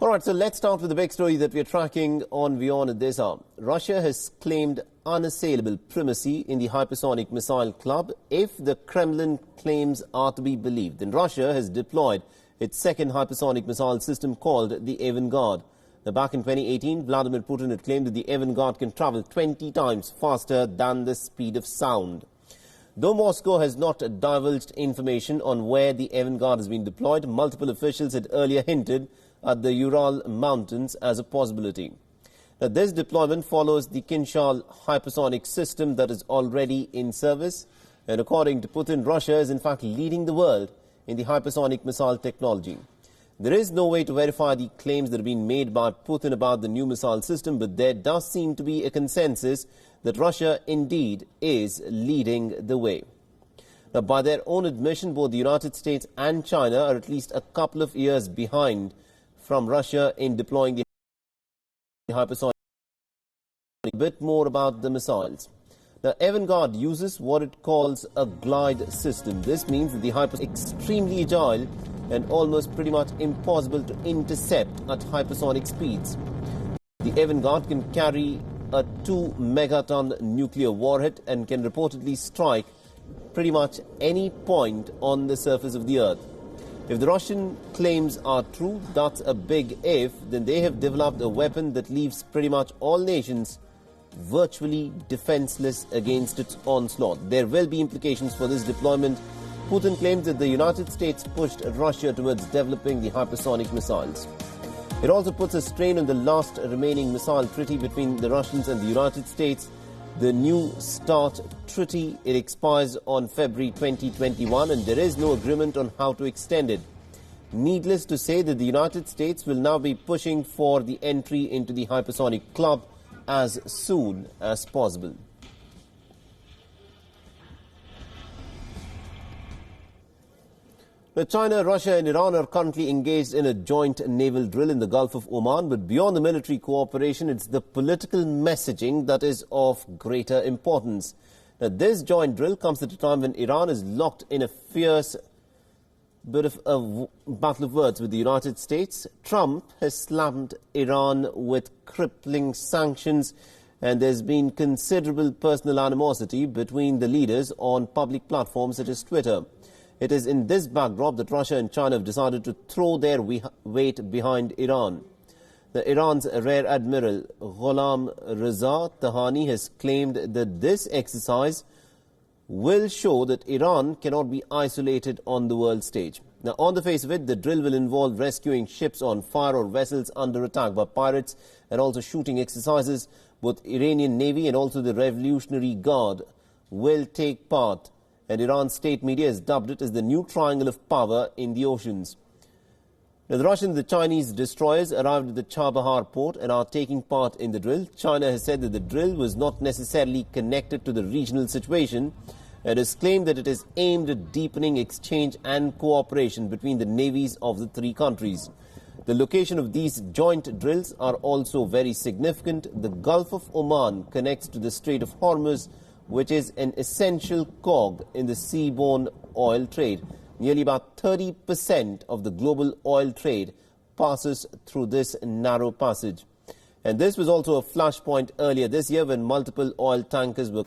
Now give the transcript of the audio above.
All right, so let's start with the big story that we're tracking on WION at this hour. Russia has claimed unassailable primacy in the hypersonic missile club. If the Kremlin claims are to be believed, then Russia has deployed its second hypersonic missile system called the Avangard. Now, back in 2018, Vladimir Putin had claimed that the Avangard can travel 20 times faster than the speed of sound. Though Moscow has not divulged information on where the Avangard has been deployed, multiple officials had earlier hinted at the Ural Mountains as a possibility. Now, this deployment follows the Kinshal hypersonic system that is already in service. And according to Putin, Russia is in fact leading the world in the hypersonic missile technology. There is no way to verify the claims that have been made by Putin about the new missile system, but there does seem to be a consensus that Russia indeed is leading the way. Now, by their own admission, both the United States and China are at least a couple of years behind from Russia in deploying the hypersonic. A bit more about the missiles. Now, Avangard uses what it calls a glide system. This means that the hypersonic is extremely agile and almost pretty much impossible to intercept at hypersonic speeds. The Avangard can carry a 2-megaton nuclear warhead and can reportedly strike pretty much any point on the surface of the Earth. If the Russian claims are true, that's a big if, then they have developed a weapon that leaves pretty much all nations virtually defenseless against its onslaught. There will be implications for this deployment. Putin claims that the United States pushed Russia towards developing the hypersonic missiles. It also puts a strain on the last remaining missile treaty between the Russians and the United States. The New START treaty, it expires on February 2021 and there is no agreement on how to extend it. Needless to say that the United States will now be pushing for the entry into the hypersonic club as soon as possible. Now, China, Russia and Iran are currently engaged in a joint naval drill in the Gulf of Oman, but beyond the military cooperation, it's the political messaging that is of greater importance. Now, this joint drill comes at a time when Iran is locked in a fierce bit of a battle of words with the United States. Trump has slammed Iran with crippling sanctions, and there's been considerable personal animosity between the leaders on public platforms such as Twitter. It is in this backdrop that Russia and China have decided to throw their weight behind Iran. Iran's Rear Admiral Ghulam Reza Tahani has claimed that this exercise will show that Iran cannot be isolated on the world stage. Now, on the face of it, the drill will involve rescuing ships on fire or vessels under attack by pirates and also shooting exercises. Both Iranian Navy and also the Revolutionary Guard will take part, and Iran's state media has dubbed it as the new triangle of power in the oceans. Now, the Russian and the Chinese destroyers arrived at the Chabahar port and are taking part in the drill. China has said that the drill was not necessarily connected to the regional situation. It has claimed that it is aimed at deepening exchange and cooperation between the navies of the three countries. The location of these joint drills are also very significant. The Gulf of Oman connects to the Strait of Hormuz, which is an essential cog in the seaborne oil trade. Nearly about 30% of the global oil trade passes through this narrow passage. And this was also a flashpoint earlier this year when multiple oil tankers were